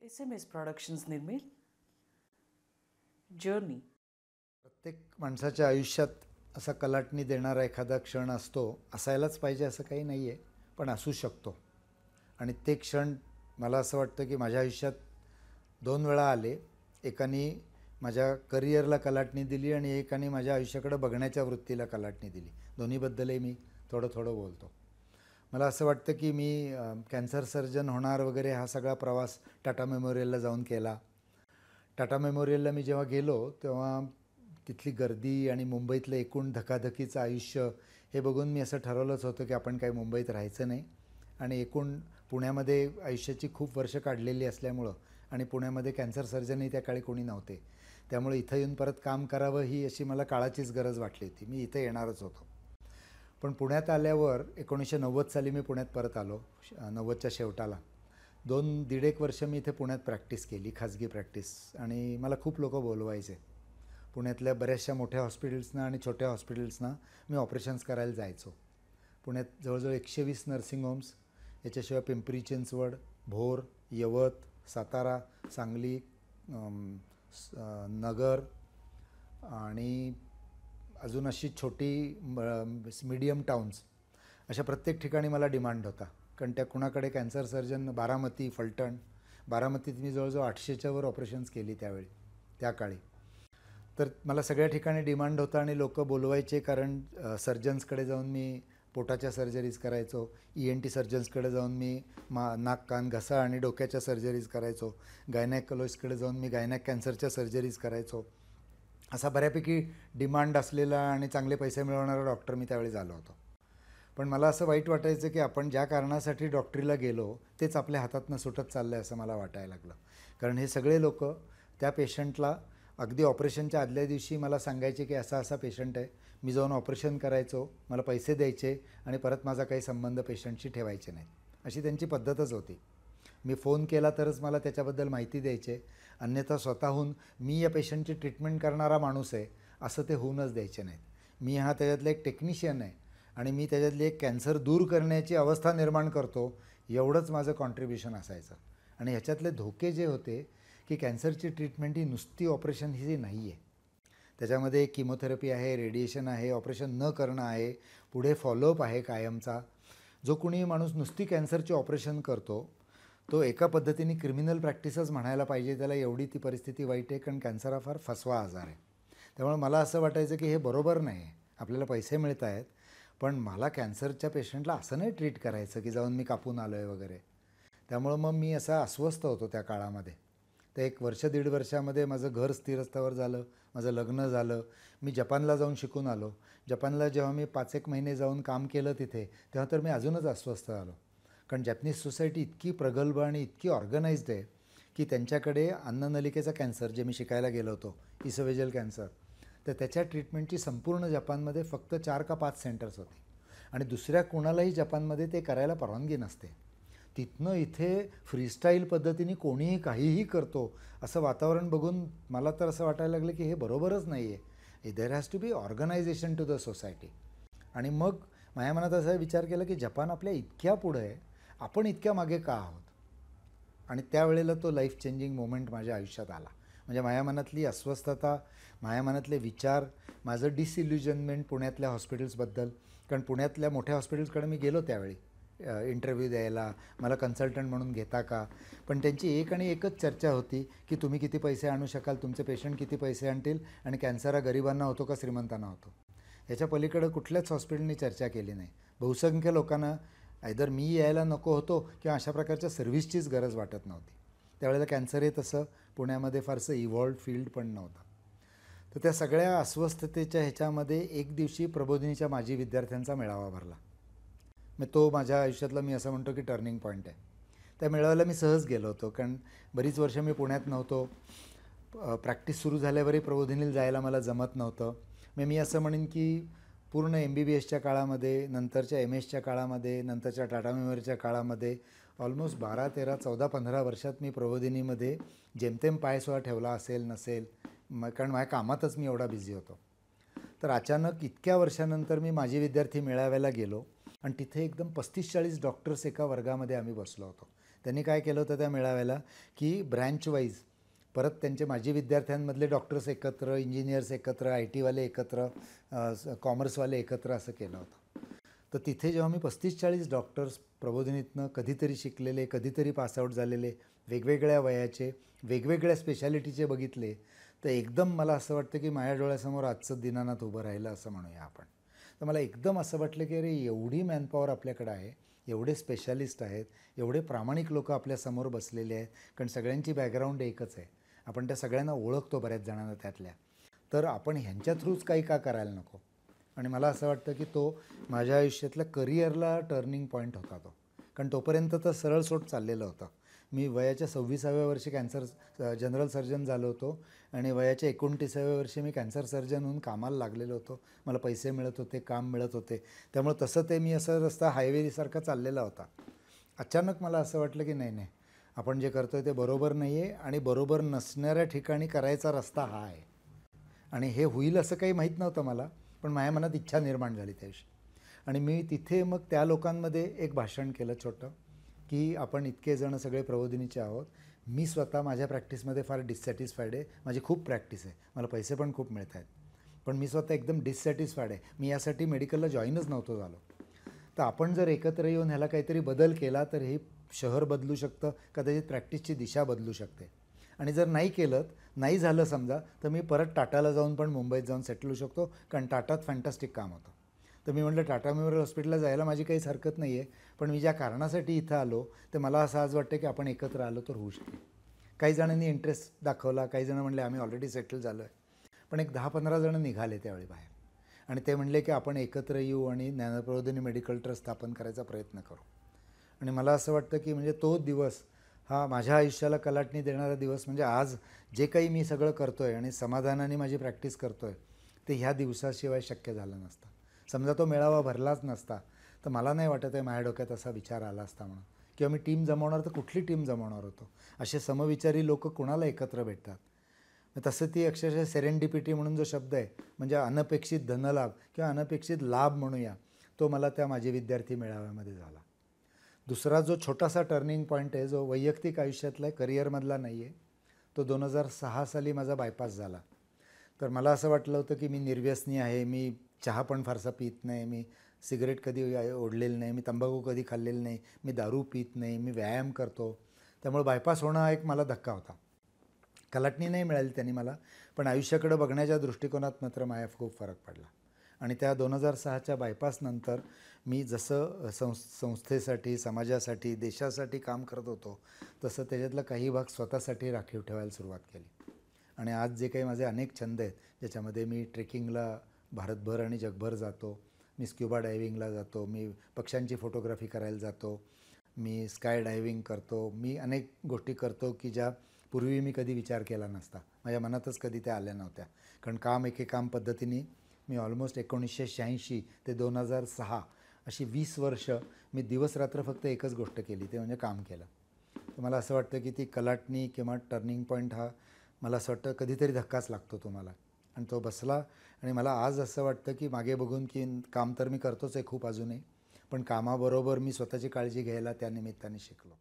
SMS Productions निर्मित journey. प्रत्येक माणसाच्या आयुष्यात असा कलाटणी देणारा एखादा क्षण असतो. असायलाच पाहिजे असं काही नाही आहे, पण असू शकतो. आणि ते क्षण मला असं वाटतं की माझ्या आयुष्यात 2 वेळा आले. एकाने माझ्या करिअरला कलाटणी दिली आणि एकाने माझ्या आयुष्याकडे बघण्याच्या वृत्तीला कलाटणी दिली. दोन्हीबद्दलही मी थोडं थोडं बोलतो. मला असं वाटतं की मी कॅन्सर सर्जन होणार वगैरे हा सगळा प्रवास टाटा मेमोरियलला जाऊन केला. टाटा मेमोरियलला मी जेव्हा गेलो तेव्हा तिथली गर्दी आणि मुंबईतलं एकूण धकाधकीचं आयुष्य हे बघून मी असं ठरवलंच होतं की आपण काही मुंबईत राहायचं नाही. आणि एकूण पुण्यामध्ये आयुष्याची खूप वर्ष काढलेली असल्यामुळं आणि पुण्यामध्ये कॅन्सर सर्जनही त्या काळी कोणी नव्हते, त्यामुळे इथं येऊन परत काम करावं ही अशी मला काळाचीच गरज वाटली होती. मी इथं येणारच होतो. पण पुण्यात आल्यावर 1990 साली मी पुण्यात परत आलो. 90च्या शेवटाला 2-1.5 वर्ष मी इथे पुण्यात प्रॅक्टिस केली, खाजगी प्रॅक्टिस. आणि मला खूप लोक बोलवायचे. पुण्यातल्या बऱ्याचशा मोठ्या हॉस्पिटल्सना आणि छोट्या हॉस्पिटल्सना मी ऑपरेशन्स करायला जायचो. पुण्यात जवळजवळ 120 नर्सिंग होम्स, याच्याशिवाय पिंपरी चिंचवड, भोर, यवत, सातारा, सांगली, नगर आणि अजून अशी छोटी मीडियम टाउन्स, अशा प्रत्येक ठिकाणी मला डिमांड होता. कारण त्या कुणाकडे कॅन्सर सर्जन, बारामती, फलटण, बारामतीत मी जवळजवळ 800च्या वर ऑपरेशन्स केली त्यावेळी, त्या काळी. तर मला सगळ्या ठिकाणी डिमांड होता आणि लोक बोलवायचे. कारण सर्जन्सकडे जाऊन मी पोटाच्या सर्जरीज करायचो, ENT सर्जन्सकडे जाऊन मी नाक, कान, घसा आणि डोक्याच्या सर्जरीज करायचो, गायनॅकोलॉजिस्टकडे जाऊन मी गायनॅक कॅन्सरच्या सर्जरीज करायचो. असा बऱ्यापैकी डिमांड असलेला आणि चांगले पैसे मिळवणारा डॉक्टर मी त्यावेळी झालो होतो. पण मला असं वाईट वाटायचं की आपण ज्या कारणासाठी डॉक्टरीला गेलो तेच आपल्या हातातनं सुटत चाललं आहे असं मला वाटायला लागलं. कारण हे सगळे लोक त्या पेशंटला अगदी ऑपरेशनच्या आदल्या दिवशी मला सांगायचे की असा असा पेशंट आहे. मी जाऊन ऑपरेशन करायचो, मला पैसे द्यायचे आणि परत माझा काही संबंध पेशंटशी ठेवायचे नाही, अशी त्यांची पद्धतच होती. मी फोन केला तरच मला त्याच्याबद्दल माहिती द्यायचे, अन्यथा स्वतःहून मी या पेशंटची ट्रीटमेंट करणारा माणूस आहे असं ते होऊनच द्यायचे नाहीत. मी हा त्याच्यातला एक टेक्निशियन आहे आणि मी त्याच्यातली एक कॅन्सर दूर करण्याची अवस्था निर्माण करतो, एवढंच माझं कॉन्ट्रीब्युशन असायचं. आणि ह्याच्यातले धोके जे होते की कॅन्सरची ट्रीटमेंट ही नुसती ऑपरेशन ही नाही आहे. त्याच्यामध्ये किमोथेरपी आहे, रेडिएशन आहे, ऑपरेशन न करणं आहे, पुढे फॉलोअप आहे कायमचा. जो कुणी माणूस नुसती कॅन्सरची ऑपरेशन करतो तो एका पद्धतीने क्रिमिनल प्रॅक्टिसच म्हणायला पाहिजे त्याला, एवढी ती परिस्थिती वाईट आहे. कारण कॅन्सर हा फार फसवा आजार आहे. त्यामुळे मला असं वाटायचं की हे बरोबर नाही आहे. आपल्याला पैसे मिळत आहेत, पण मला कॅन्सरच्या पेशंटला असं नाही ट्रीट करायचं की जाऊन मी कापून आलो आहे वगैरे. त्यामुळं मग मी असा अस्वस्थ होतो त्या काळामध्ये. तर 1 वर्ष 1.5 वर्षामध्ये माझं घर स्थिरस्थावर झालं, माझं लग्न झालं, मी जपानला जाऊन शिकून आलो. जपानला जेव्हा मी 5-1 महिने जाऊन काम केलं तिथे, तेव्हा तर मी अजूनच अस्वस्थ झालो. कारण जॅपनीज सोसायटी इतकी प्रगल्भ आणि इतकी ऑर्गनाइज्ड आहे की त्यांच्याकडे अन्ननलिकेचा कॅन्सर, जे मी शिकायला गेलो होतो, इसोवेजल कॅन्सर, तर त्याच्या ट्रीटमेंटची संपूर्ण जपानमध्ये फक्त 4 का 5 सेंटर्स होते आणि दुसऱ्या कोणालाही जपानमध्ये ते करायला परवानगी नसते. तिथनं इथे फ्रीस्टाईल पद्धतीने कोणीही काहीही करतो असं वातावरण बघून मला तर असं वाटायला लागलं की हे बरोबरच नाही आहे. There has to be organisation to the society. आणि मग माझ्या मनात असा विचार केला की जपान आपल्या इतक्या पुढं आहे, आपण इतक्या मागे का आहोत. आणि त्यावेळेला तो लाईफ चेंजिंग मोमेंट माझ्या आयुष्यात आला. म्हणजे माझ्या मनातली अस्वस्थता, माझ्या मनातले विचार, माझं डिसइल्युजनमेंट पुण्यातल्या हॉस्पिटल्सबद्दल. कारण पुण्यातल्या मोठ्या हॉस्पिटल्सकडे मी गेलो त्यावेळी इंटरव्ह्यू द्यायला, मला कन्सल्टंट म्हणून घेता का. पण त्यांची एक आणि एकच चर्चा होती की तुम्ही किती पैसे आणू शकाल, तुमचे पेशंट किती पैसे आणतील आणि कॅन्सर हा गरिबांना होतो का श्रीमंतांना होतो. ह्याच्या पलीकडं कुठल्याच हॉस्पिटलनी चर्चा केली नाही. बहुसंख्य लोकांना आयदर मी यायला नको होतो किंवा अशा प्रकारच्या सर्व्हिसचीच गरज वाटत नव्हती. त्यावेळेला कॅन्सर हे तसं पुण्यामध्ये फारसं इव्हॉल्व्ड फील्ड पण नव्हतं. तर त्या सगळ्या अस्वस्थतेच्या ह्याच्यामध्ये एक दिवशी प्रबोधिनीच्या माजी विद्यार्थ्यांचा मेळावा भरला. मग तो माझ्या आयुष्यातला मी असं म्हणतो की टर्निंग पॉईंट आहे. त्या मेळाव्याला मी सहज गेलो होतो, कारण बरीच वर्ष मी पुण्यात नव्हतो. प्रॅक्टिस सुरू झाल्यावरही प्रबोधिनीला जायला मला जमत नव्हतं. मग मी असं म्हणेन की पूर्ण MBBSच्या काळामध्ये, नंतरच्या MS च्या काळामध्ये, नंतरच्या टाटा मेमोरियलच्या काळामध्ये ऑलमोस्ट 12, 13, 14, 15 वर्षात मी प्रबोधिनीमध्ये जेमतेम पायसुद्धा ठेवला असेल नसेल, कारण माझ्या कामातच मी एवढा बिझी होतो. तर अचानक इतक्या वर्षानंतर मी माजी विद्यार्थी मेळाव्याला गेलो आणि तिथे एकदम 35-40 डॉक्टर्स एका वर्गामध्ये आम्ही बसलो होतो. त्यांनी काय केलं होतं त्या मेळाव्याला की ब्रँच वाईज परत त्यांचे माजी विद्यार्थ्यांमधले डॉक्टर्स एकत्र, इंजिनियर्स एकत्र, आय टीवाले एकत्र, कॉमर्सवाले एकत्र असं केलं होतं. तर तिथे जेव्हा मी 35-40 डॉक्टर्स प्रबोधिनीतनं कधीतरी शिकलेले, कधीतरी पासआउट झालेले, वेगवेगळ्या वयाचे, वेगवेगळ्या स्पेशालिटीचे बघितले, तर एकदम मला असं वाटतं की माझ्या डोळ्यासमोर आजचं दीनानाथ उभं राहिलं असं म्हणूया आपण. तर मला एकदम असं वाटलं की अरे एवढी मॅनपॉवर आपल्याकडं आहे, एवढे स्पेशालिस्ट आहेत, एवढे प्रामाणिक लोक आपल्यासमोर बसलेले आहेत, कारण सगळ्यांची बॅकग्राऊंड एकच आहे. आपण त्या सगळ्यांना ओळखतो बऱ्याच जणांना त्यातल्या. तर आपण ह्यांच्या थ्रूच काही का करायला नको. आणि मला असं वाटतं की तो माझ्या आयुष्यातल्या करिअरला टर्निंग पॉईंट होता तो. कारण तोपर्यंत तर सरळ सोट चाललेलं होतं. मी वयाच्या 26व्या वर्षी जनरल सर्जन झालो होतो आणि वयाच्या 29व्या वर्षी मी कॅन्सर सर्जन होऊन कामाला लागलेलो होतो. मला पैसे मिळत होते, काम मिळत होते. त्यामुळे तसं ते मी असं रस्ता हायवेसारखा चाललेला होता. अचानक मला असं वाटलं की नाही, आपण जे करतो आहे ते बरोबर नाही आहे आणि बरोबर नसणाऱ्या ठिकाणी करायचा रस्ता हा आहे. आणि हे होईल असं काही माहीत नव्हतं मला, पण माझ्या मनात इच्छा निर्माण झाली त्या दिवशी. आणि मी तिथे मग त्या लोकांमध्ये एक भाषण केलं छोटं, की आपण इतके जण सगळे प्रबोधिनीचे आहोत. मी स्वतः माझ्या प्रॅक्टिसमध्ये फार डिससॅटिस्फाईड आहे. माझी खूप प्रॅक्टिस आहे, मला पैसे पण खूप मिळत आहेत, पण मी स्वतः एकदम डिससॅटिस्फाईड आहे. मी यासाठी मेडिकलला जॉईनच नव्हतो झालो. तर आपण जर एकत्र येऊन ह्याला काहीतरी बदल केला तर हे शहर बदलू शकतं, कदाचित प्रॅक्टिसची दिशा बदलू शकते. आणि जर नाही केलं, नाही झालं समजा, तर मी परत टाटाला जाऊन पण मुंबईत जाऊन सेटल होऊ शकतो, कारण टाटात फॅन्टास्टिक काम होतं. तर मी म्हटलं टाटा मेमोरियल हॉस्पिटलला जायला माझी काहीच हरकत नाही आहे, पण मी ज्या कारणासाठी इथं आलो ते मला असं आज वाटतं की आपण एकत्र आलो तर होऊ शकेल. काही जणांनी इंटरेस्ट दाखवला, काही जण म्हणले आम्ही ऑलरेडी सेटल झालो आहे. पण एक 10-15 जण निघाले त्यावेळी बाहेर आणि ते म्हणले की आपण एकत्र येऊ आणि ज्ञानप्रबोधिनी मेडिकल ट्रस्ट स्थापन करायचा प्रयत्न करू. आणि मला असं वाटतं की म्हणजे तो दिवस हा माझ्या आयुष्याला कलाटणी देणारा दिवस. म्हणजे आज जे काही मी सगळं करतो आहे आणि समाधानाने माझी प्रॅक्टिस करतो आहे ते ह्या दिवसाशिवाय शक्य झालं नसतं. समजा तो मेळावा भरलाच नसता तर मला नाही वाटत आहे माझ्या डोक्यात असा विचार आला असता म्हणून, किंवा मी टीम जमवणार तर कुठली टीम जमवणार होतो. असे समविचारी लोक कुणाला एकत्र भेटतात. तसं ती अक्षरशः सेरेंडिपिटी म्हणून जो शब्द आहे, म्हणजे अनपेक्षित धनलाभ किंवा अनपेक्षित लाभ म्हणूया, तो मला त्या माझे विद्यार्थी मेळाव्यामध्ये झाला. दुसरा जो छोटासा टर्निंग पॉईंट आहे, जो वैयक्तिक आयुष्यातला आहे, करिअरमधला नाही आहे, तो 2006 साली माझा बायपास झाला. तर मला असं वाटलं होतं की मी निर्व्यसनी आहे, मी चहा पण फारसा पित नाही, मी सिगरेट कधी ओढलेलं नाही, मी तंबाखू कधी खाल्लेलं नाही, मी दारू पित नाही, मी व्यायाम करतो. त्यामुळे बायपास होणं हा एक मला धक्का होता. कलाटणी नाही मिळाली त्यांनी मला, पण आयुष्याकडे बघण्याच्या दृष्टिकोनात मात्र माझ्या खूप फरक पडला. आणि त्या 2006च्या बायपासनंतर मी जसं संस्थेसाठी, समाजासाठी, देशासाठी काम करत होतो, तसं त्याच्यातला काही भाग स्वतःसाठी राखीव ठेवायला सुरुवात केली. आणि आज जे काही माझे अनेक छंद आहेत, ज्याच्यामध्ये मी ट्रेकिंगला भारतभर आणि जगभर जातो, मी स्क्युबा डायव्हिंगला जातो, मी पक्ष्यांची फोटोग्राफी करायला जातो, मी स्काय डायव्हिंग करतो, मी अनेक गोष्टी करतो की ज्या पूर्वी मी कधी विचार केला नसता, माझ्या मनातच कधी त्या आल्या नव्हत्या. कारण काम एके काम पद्धतीने मी ऑलमोस्ट 1986 ते 2006 अशी 20 वर्ष मी दिवसरात्र फक्त एकच गोष्ट केली, ते म्हणजे काम केलं. तर मला असं वाटतं की ती कलाटणी किंवा टर्निंग पॉईंट हा मला असं वाटतं कधीतरी धक्काच लागतो तुम्हाला, आणि तो बसला. आणि मला आज असं वाटतं की मागे बघून की काम तर मी करतोच आहे खूप अजूनही, पण कामाबरोबर मी स्वतःची काळजी घ्यायला त्या निमित्ताने शिकलो.